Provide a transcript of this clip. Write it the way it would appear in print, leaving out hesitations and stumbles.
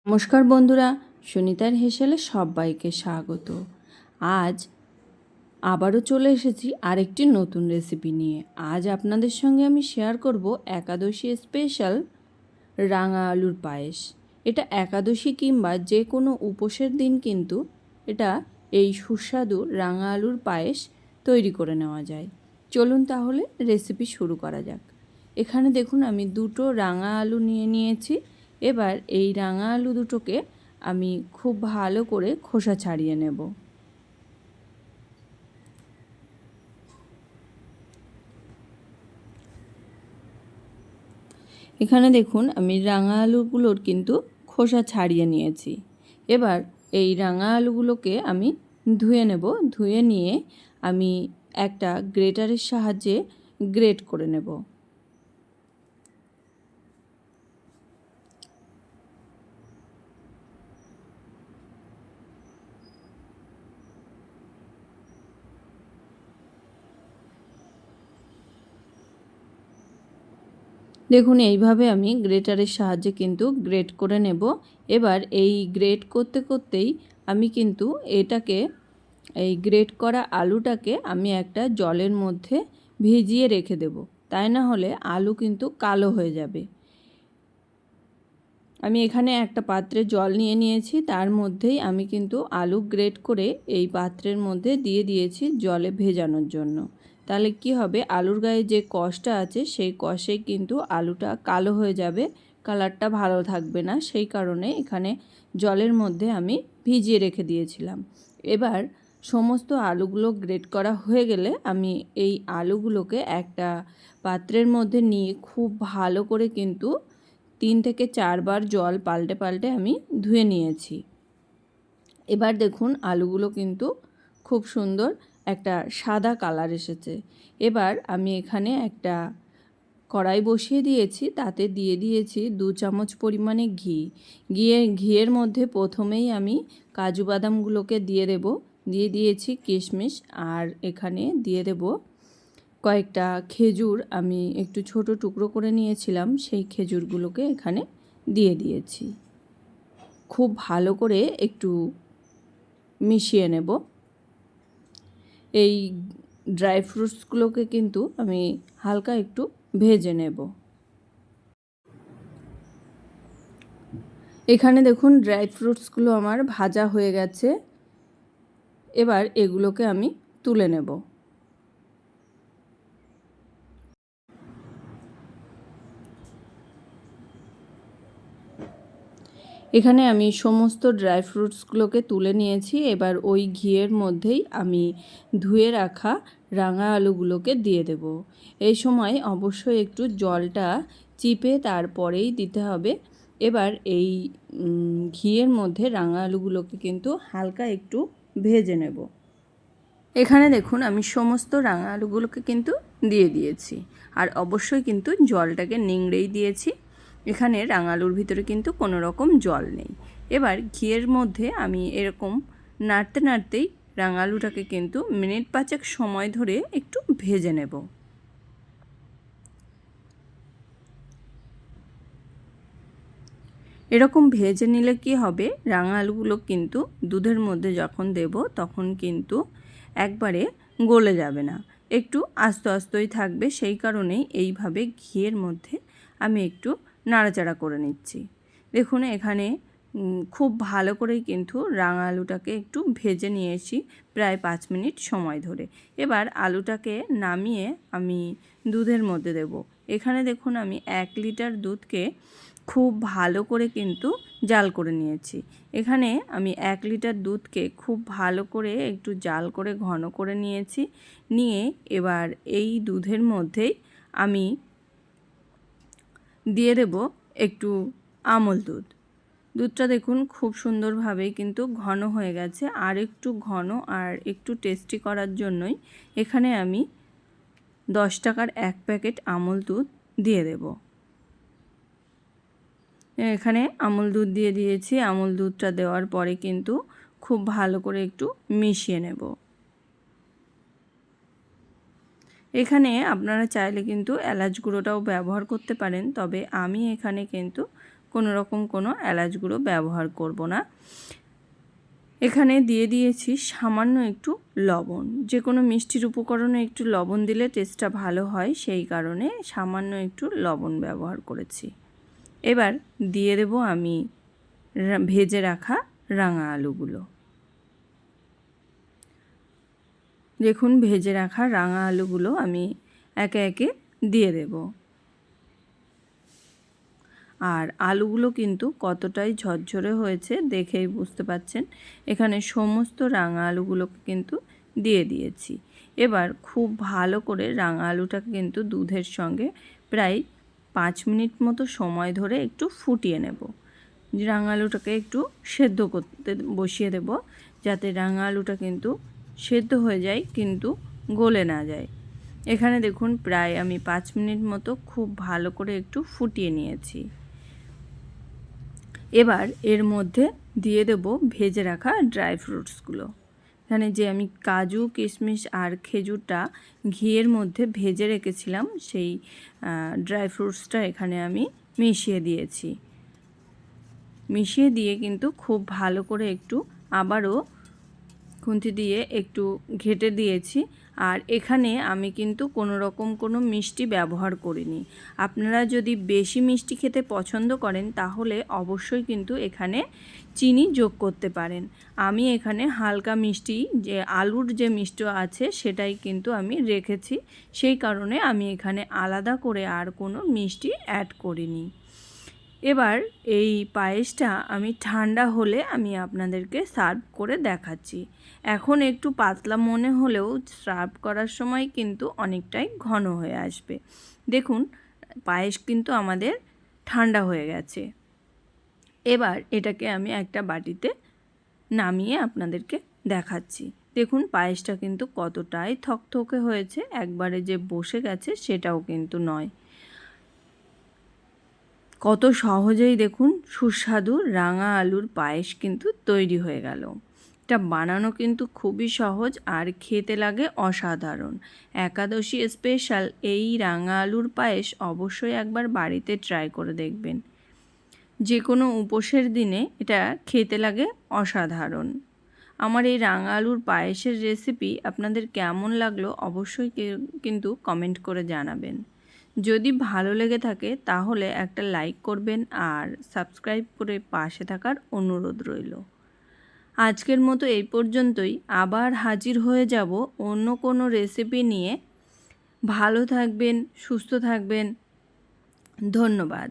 নমস্কার বন্ধুরা, সুনিতার হেসেলে সবাইকে স্বাগত। আজ আবারও চলে এসেছি আরেকটি নতুন রেসিপি নিয়ে। আজ আপনাদের সঙ্গে আমি শেয়ার করব একাদশী স্পেশাল রাঙা আলুর পায়েস। এটা একাদশী কিংবা যে কোনো উপোসের দিন কিন্তু এই সুস্বাদু রাঙা আলুর পায়েস তৈরি করে নেওয়া যায়। চলুন তাহলে রেসিপি শুরু করা যাক। এখানে দেখুন আমি দুটো রাঙা আলু নিয়েছি। এবার এই রাঙা আলু দুটোকে আমি খুব ভালো করে খোসা ছাড়িয়ে নেব। এখানে দেখুন আমি রাঙা আলুগুলোর কিন্তু খোসা ছাড়িয়ে নিয়েছি। এবার এই রাঙা আলুগুলোকে আমি ধুয়ে নেব। ধুয়ে নিয়ে আমি একটা গ্রেটারের সাহায্যে গ্রেট করে নেব। দেখুন এইভাবে আমি গ্রেটারের সাহায্যে কিন্তু গ্রেট করে নেব। এবার এই গ্রেট করতে করতেই আমি কিন্তু এই গ্রেট করা আলুটাকে আমি একটা জলের মধ্যে ভিজিয়ে রেখে দেব, তাই না হলে আলু কিন্তু কালো হয়ে যাবে। আমি এখানে একটা পাত্রে জল নিয়েছি, তার মধ্যেই আমি কিন্তু আলু গ্রেট করে এই পাত্রের মধ্যে দিয়ে দিয়েছি জলে ভেজানোর জন্য। তাহলে কি হবে, আলুর গায়ে যে কষটা আছে সেই কষে কিন্তু আলুটা কালো হয়ে যাবে, কালারটা ভালো থাকবে না। সেই কারণে এখানে জলের মধ্যে আমি ভিজিয়ে রেখে দিয়েছিলাম। এবার সমস্ত আলুগুলো গ্রেট করা হয়ে গেলে আমি এই আলুগুলোকে একটা পাত্রের মধ্যে নিয়ে খুব ভালো করে কিন্তু 3 থেকে 4 বার জল পাল্টে পাল্টে আমি ধুয়ে নিয়েছি। এবার দেখুন আলুগুলো কিন্তু খুব সুন্দর একটা সাদা কালার এসেছে। এবার আমি এখানে একটা কড়াই বসিয়ে দিয়েছি, তাতে দিয়ে দিয়েছি 2 চামচ পরিমাণে ঘি। ঘিয়ের মধ্যে প্রথমেই আমি কাজু বাদামগুলোকে দিয়ে দেব, দিয়ে দিয়েছি কিশমিশ, আর এখানে দিয়ে দেব কয়েকটা খেজুর আমি একটু ছোট টুকরো করে নিয়েছিলাম, সেই খেজুরগুলোকে এখানে দিয়ে দিয়েছি। খুব ভালো করে একটু মিশিয়ে নেব। এই ড্রাই ফ্রুটসগুলোকে কিন্তু আমি হালকা একটু ভেজে নেব। এখানে দেখুন ড্রাই ফ্রুটসগুলো আমার ভাজা হয়ে গেছে। এবার এগুলোকে আমি তুলে নেব। এখানে আমি সমস্ত ড্রাই ফ্রুটসগুলোকে তুলে নিয়েছি। এবার ওই ঘিয়ের মধ্যেই আমি ধুয়ে রাখা রাঙা আলুগুলোকে দিয়ে দেব। এই সময় অবশ্যই একটু জলটা চিপে তারপরেই দিতে হবে। এবার এই ঘিয়ের মধ্যে রাঙা আলুগুলোকে কিন্তু হালকা একটু ভেজে নেব। এখানে দেখুন আমি সমস্ত রাঙা আলুগুলোকে কিন্তু দিয়ে দিয়েছি, আর অবশ্যই কিন্তু জলটাকে নিংড়েই দিয়েছি। এখানে রাঙালুর ভিতরে কিন্তু কোনো রকম জল নেই। এবার ঘিয়ের মধ্যে আমি এরকম নাড়তে নাড়তেই রাঙালুটাকে কিন্তু মিনিট 5 সময় ধরে একটু ভেজে নেব। এরকম ভেজে নিলে কি হবে, রাঙা আলুগুলো কিন্তু দুধের মধ্যে যখন দেব তখন কিন্তু একবারে গলে যাবে না, একটু আস্তে আস্তেই থাকবে। সেই কারণেই এইভাবে ঘিয়ের মধ্যে আমি একটু নাড়াচাড়া করে নিচ্ছি। দেখুন এখানে খুব ভালো করেই কিন্তু রাঙা আলুটাকে একটু ভেজে নিয়েছি প্রায় 5 মিনিট সময় ধরে। এবার আলুটাকে নামিয়ে আমি দুধের মধ্যে দেব। এখানে দেখুন আমি 1 লিটার দুধকে খুব ভালো করে কিন্তু জাল করে নিয়েছি। এখানে আমি 1 লিটার দুধকে খুব ভালো করে একটু জাল করে ঘন করে নিয়েছি। নিয়ে এবার এই দুধের মধ্যেই আমি দিয়ে দেব একটু আমল দুধ। দুধটা দেখুন খুব সুন্দরভাবেই কিন্তু ঘন হয়ে গেছে। আর একটু ঘন আর একটু টেস্টি করার জন্যই এখানে আমি 10 টাকার 1 প্যাকেট আমল দুধ দিয়ে দেব। এখানে আমল দুধ দিয়ে দিয়েছি। আমল দুধটা দেওয়ার পরে কিন্তু খুব ভালো করে একটু মিশিয়ে নেব। এখানে আপনারা চাইলে কিন্তু এলাচ গুঁড়োটাও ব্যবহার করতে পারেন, তবে আমি এখানে কিন্তু কোনো রকম কোনো এলাচ গুঁড়ো ব্যবহার করব না। এখানে দিয়ে দিয়েছি সামান্য একটু লবণ। যে কোনো মিষ্টির উপকরণে একটু লবণ দিলে টেস্টটা ভালো হয়, সেই কারণে সামান্য একটু লবণ ব্যবহার করেছি। এবার দিয়ে দেব আমি ভেজে রাখা রাঙা আলুগুলো। দেখুন ভেজে রাখা রাঙা আলুগুলো আমি একে একে দিয়ে দেব। আর আলুগুলো কিন্তু কতটাই ঝরঝরে হয়েছে দেখেই বুঝতে পাচ্ছেন। এখানে সমস্ত রাঙা আলুগুলোকে কিন্তু দিয়ে দিয়েছি। এবার খুব ভালো করে রাঙা আলুটাকে কিন্তু দুধের সঙ্গে প্রায় 5 মিনিট মতো সময় ধরে একটু ফুটিয়ে নেব। রাঙা আলুটাকে একটু সেদ্ধ করতে বসিয়ে দেব, যাতে রাঙা আলুটা কিন্তু সেদ্ধ হয়ে যায় কিন্তু গলে না যায়। এখানে দেখুন প্রায় আমি 5 মিনিট মতো খুব ভালো করে একটু ফুটিয়ে নিয়েছি। এবার এর মধ্যে দিয়ে দেব ভেজে রাখা ড্রাই ফ্রুটসগুলো। এখানে যে আমি কাজু, কিশমিশ আর খেজুরটা ঘিয়ের মধ্যে ভেজে রেখেছিলাম, সেই ড্রাই ফ্রুটসটা এখানে আমি মিশিয়ে দিয়েছি। মিশিয়ে দিয়ে কিন্তু খুব ভালো করে একটু আবারও খুন্তি দিয়ে একটু ঘেঁটে দিয়েছি। আর এখানে আমি কিন্তু কোনো রকম কোনো মিষ্টি ব্যবহার করিনি। আপনারা যদি বেশি মিষ্টি খেতে পছন্দ করেন তাহলে অবশ্যই কিন্তু এখানে চিনি যোগ করতে পারেন। আমি এখানে হালকা মিষ্টি, যে আলুর যে মিষ্টি আছে সেটাই কিন্তু আমি রেখেছি, সেই কারণে আমি এখানে আলাদা করে আর কোনো মিষ্টি অ্যাড করিনি। এবার এই পায়েসটা আমি ঠান্ডা হলে আমি আপনাদেরকে সার্ভ করে দেখাচ্ছি। এখন একটু পাতলা মনে হলেও সার্ভ করার সময় কিন্তু অনেকটাই ঘন হয়ে আসবে। দেখুন পায়েস কিন্তু আমাদের ঠান্ডা হয়ে গেছে। এবার এটাকে আমি একটা বাটিতে নামিয়ে আপনাদেরকে দেখাচ্ছি। দেখুন পায়েসটা কিন্তু কতটাই থকথকে হয়েছে, একবারে যে বসে গেছে সেটাও কিন্তু নয়। কত সহজেই দেখুন সুস্বাদু রাঙা আলুর পায়েস কিন্তু তৈরি হয়ে গেল। এটা বানানো কিন্তু খুবই সহজ আর খেতে লাগে অসাধারণ। একাদশী স্পেশাল এই রাঙা আলুর পায়েস অবশ্যই একবার বাড়িতে ট্রাই করে দেখবেন। যে কোনো উপোসের দিনে এটা খেতে লাগে অসাধারণ। আমার এই রাঙা আলুর পায়েসের রেসিপি আপনাদের কেমন লাগলো অবশ্যই কিন্তু কমেন্ট করে জানাবেন। যদি ভালো লেগে থাকে তাহলে একটা লাইক করবেন আর সাবস্ক্রাইব করে পাশে থাকার অনুরোধ রইল। আজকের মতো এই পর্যন্তই। আবার হাজির হয়ে যাব অন্য কোনো রেসিপি নিয়ে। ভালো থাকবেন, সুস্থ থাকবেন। ধন্যবাদ।